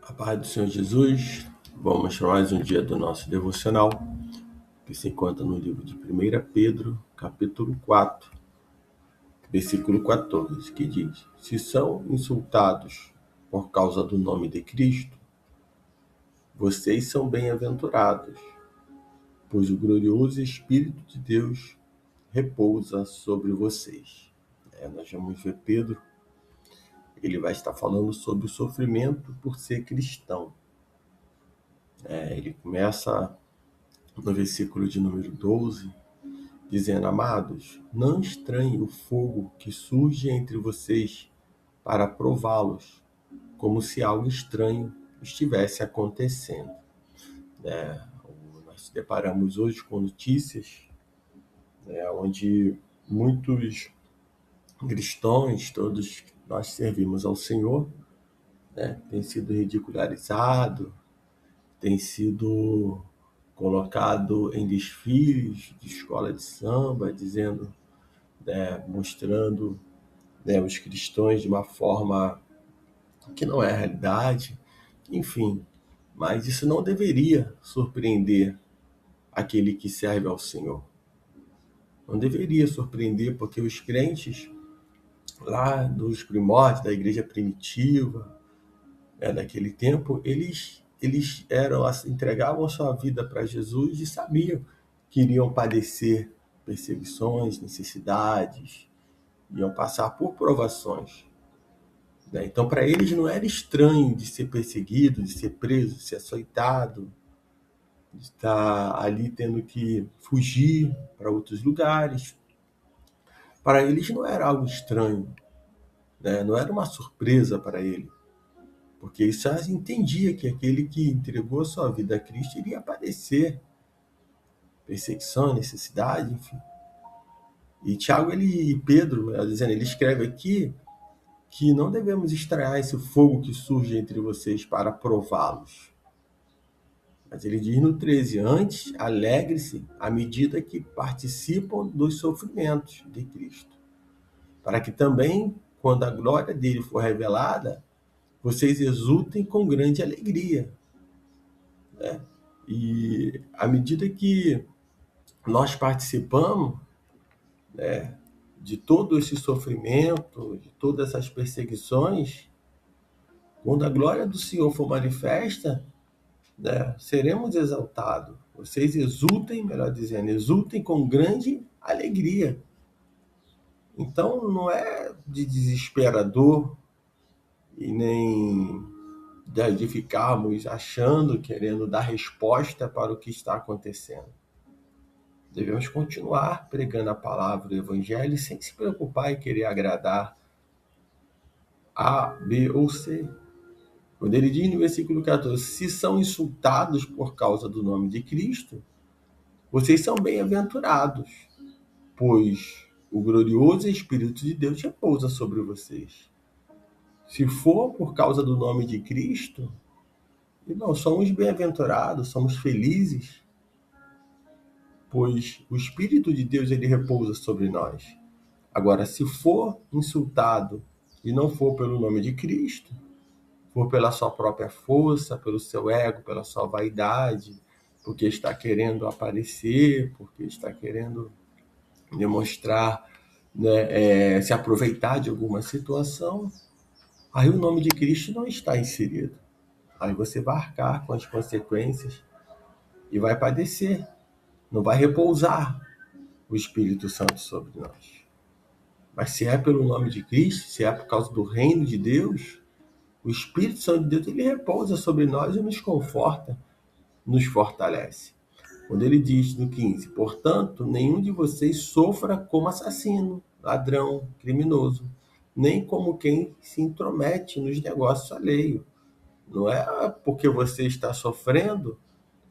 A paz do Senhor Jesus, vamos para mais um dia do nosso devocional, que se encontra no livro de 1 Pedro, capítulo 4, versículo 14, que diz: Se são insultados por causa do nome de Cristo, vocês são bem-aventurados, pois o glorioso Espírito de Deus repousa sobre vocês. Nós vamos ver Pedro, ele vai estar falando sobre o sofrimento por ser cristão. Ele começa no versículo de número 12, dizendo: Amados, não estranhem o fogo que surge entre vocês para prová-los, como se algo estranho estivesse acontecendo. Nós nos deparamos hoje com notícias onde muitos cristãos, todos nós servimos ao Senhor, tem sido ridicularizado, tem sido colocado em desfiles de escola de samba, dizendo, mostrando os cristãos de uma forma que não é a realidade, enfim. Mas isso não deveria surpreender aquele que serve ao Senhor. Não deveria surpreender, porque os crentes lá dos primórdios da igreja primitiva, daquele tempo, eles entregavam sua vida para Jesus e sabiam que iriam padecer perseguições, necessidades, iam passar por provações. Então, para eles não era estranho de ser perseguido, de ser preso, de ser açoitado, de estar ali tendo que fugir para outros lugares. Para eles não era algo estranho, não era uma surpresa para ele, porque isso já entendia que aquele que entregou a sua vida a Cristo iria padecer perseguição, necessidade, enfim. E Tiago e Pedro, dizendo, ele escreve aqui que não devemos estranhar esse fogo que surge entre vocês para prová-los. Mas ele diz no 13, antes, alegre-se à medida que participam dos sofrimentos de Cristo, para que também, quando a glória dele for revelada, vocês exultem com grande alegria. E à medida que nós participamos de todo esse sofrimento, de todas essas perseguições, quando a glória do Senhor for manifesta, seremos exaltados. Vocês exultem, melhor dizendo, exultem com grande alegria. Então não é de desesperador e nem de ficarmos achando, querendo dar resposta para o que está acontecendo. Devemos continuar pregando a palavra do Evangelho sem se preocupar em querer agradar A, B ou C. Quando ele diz no versículo 14, se são insultados por causa do nome de Cristo, vocês são bem-aventurados, pois o glorioso Espírito de Deus repousa sobre vocês. Se for por causa do nome de Cristo, nós somos bem-aventurados, somos felizes, pois o Espírito de Deus ele repousa sobre nós. Agora, se for insultado e não for pelo nome de Cristo, for pela sua própria força, pelo seu ego, pela sua vaidade, porque está querendo aparecer, porque está querendo demonstrar, se aproveitar de alguma situação, aí o nome de Cristo não está inserido. Aí você vai arcar com as consequências e vai padecer. Não vai repousar o Espírito Santo sobre nós. Mas se é pelo nome de Cristo, se é por causa do reino de Deus, o Espírito Santo de Deus ele repousa sobre nós e nos conforta, nos fortalece. Quando ele diz no 15, portanto, nenhum de vocês sofra como assassino, ladrão, criminoso, nem como quem se intromete nos negócios alheios. Não é porque você está sofrendo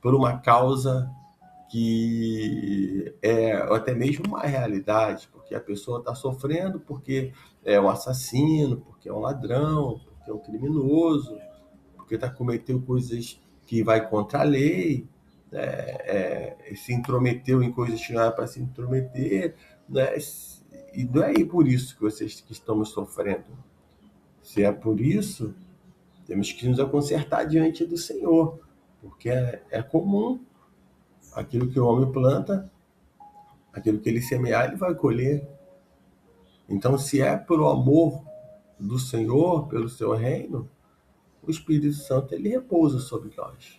por uma causa que é até mesmo uma realidade, porque a pessoa está sofrendo porque é um assassino, porque é um ladrão, porque é um criminoso, porque está cometendo coisas que vai contra a lei, se intrometeu em coisas que não era para se intrometer, e não é por isso que vocês que estamos sofrendo. Se é por isso, Temos que nos aconsertar diante do Senhor, porque é comum aquilo que o homem planta, aquilo que ele semear, ele vai colher. Então, se é pelo amor do Senhor, pelo seu reino, o Espírito Santo ele repousa sobre nós.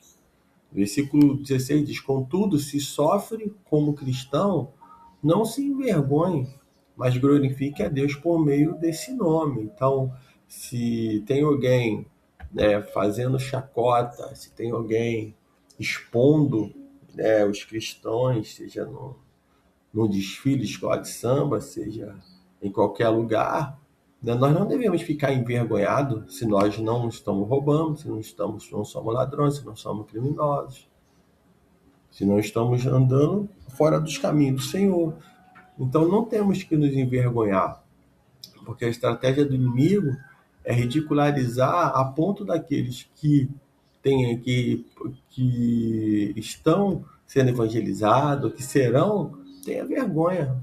Versículo 16 diz: contudo, se sofre como cristão, não se envergonhe, mas glorifique a Deus por meio desse nome. Então, se tem alguém, né, fazendo chacota, se tem alguém expondo, né, os cristãos, seja no desfile, escola de samba, seja em qualquer lugar, né, nós não devemos ficar envergonhados se nós não estamos roubando, se não somos ladrões, se não somos criminosos, se não estamos andando fora dos caminhos do Senhor. Então não temos que nos envergonhar, porque a estratégia do inimigo é ridicularizar a ponto daqueles que estão sendo evangelizados, que serão, tenha vergonha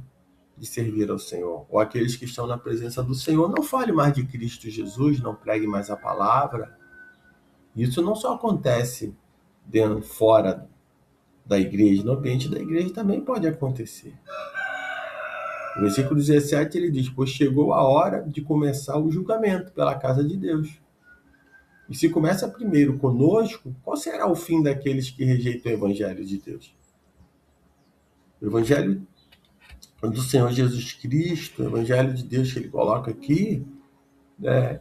de servir ao Senhor. Ou aqueles que estão na presença do Senhor, não fale mais de Cristo Jesus, não pregue mais a palavra. Isso não só acontece fora da igreja, no ambiente da igreja também pode acontecer. No versículo 17 ele diz: pois chegou a hora de começar o julgamento pela casa de Deus. E se começa primeiro conosco, qual será o fim daqueles que rejeitam o evangelho de Deus? O evangelho do Senhor Jesus Cristo, o evangelho de Deus que ele coloca aqui, né,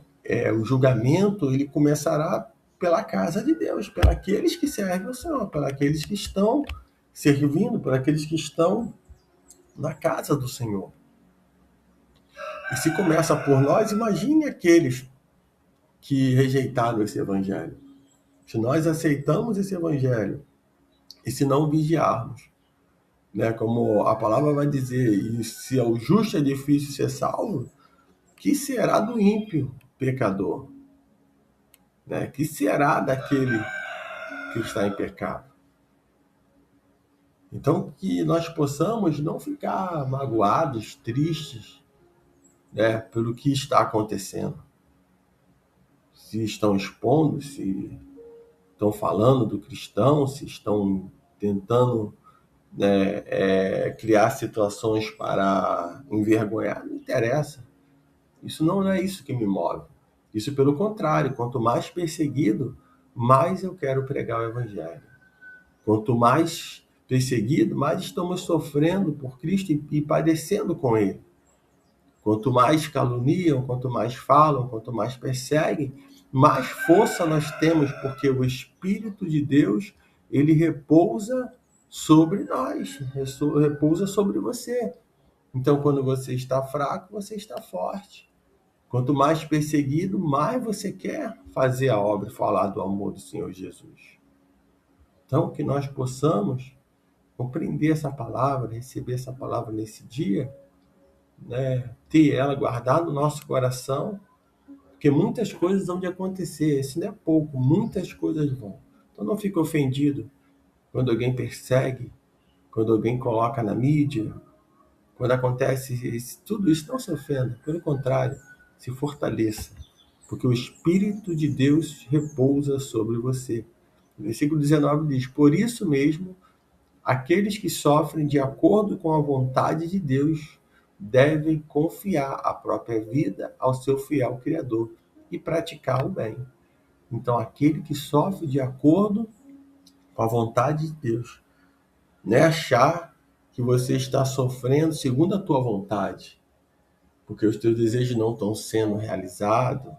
o julgamento ele começará pela casa de Deus, por aqueles que servem ao Senhor, por aqueles que estão servindo, por aqueles que estão na casa do Senhor. E se começa por nós, imagine aqueles que rejeitaram esse evangelho. Se nós aceitamos esse evangelho e se não vigiarmos, né, como a palavra vai dizer, e se ao justo é difícil ser salvo, que será do ímpio pecador? Né? Que será daquele que está em pecado? Então, que nós possamos não ficar magoados, tristes, né, pelo que está acontecendo. Se estão expondo, se estão falando do cristão, se estão tentando, né, criar situações para envergonhar, não interessa. Isso não é isso que me move. Isso, pelo contrário, quanto mais perseguido, mais eu quero pregar o evangelho. Quanto mais perseguido, mais estamos sofrendo por Cristo e padecendo com Ele. Quanto mais caluniam, quanto mais falam, quanto mais perseguem, mais força nós temos, porque o Espírito de Deus, ele repousa sobre nós, repousa sobre você. Então, quando você está fraco, você está forte. Quanto mais perseguido, mais você quer fazer a obra e falar do amor do Senhor Jesus. Então, que nós possamos compreender essa palavra, receber essa palavra nesse dia, né? Ter ela guardada no nosso coração, porque muitas coisas vão de acontecer, isso não é pouco, muitas coisas vão. Então não fique ofendido quando alguém persegue, quando alguém coloca na mídia, quando acontece tudo isso, não se ofenda, pelo contrário, se fortaleça, porque o Espírito de Deus repousa sobre você. O versículo 19 diz: por isso mesmo, aqueles que sofrem de acordo com a vontade de Deus devem confiar a própria vida ao seu fiel Criador e praticar o bem. Então, aquele que sofre de acordo com a vontade de Deus, não é achar que você está sofrendo segundo a tua vontade, porque os teus desejos não estão sendo realizados,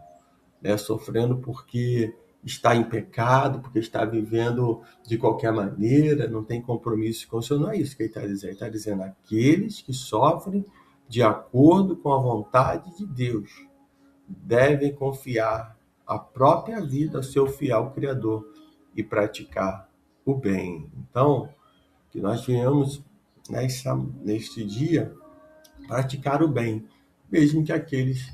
né? Sofrendo porque está em pecado, porque está vivendo de qualquer maneira, não tem compromisso com o Senhor. Não é isso que ele está dizendo. Ele está dizendo aqueles que sofrem de acordo com a vontade de Deus devem confiar a própria vida ao seu fiel Criador e praticar o bem. Então, que nós venhamos neste dia praticar o bem, mesmo que aqueles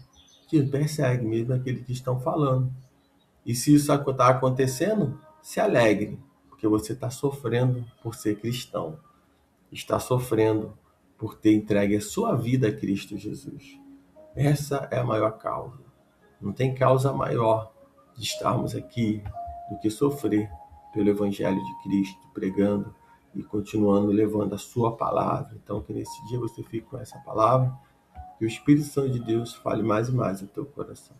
que perseguem, mesmo aqueles que estão falando. E se isso está acontecendo, se alegre, porque você está sofrendo por ser cristão, está sofrendo por ter entregue a sua vida a Cristo Jesus. Essa é a maior causa. Não tem causa maior de estarmos aqui do que sofrer pelo Evangelho de Cristo, pregando e continuando levando a sua palavra. Então, que nesse dia você fique com essa palavra, que o Espírito Santo de Deus fale mais e mais ao teu coração.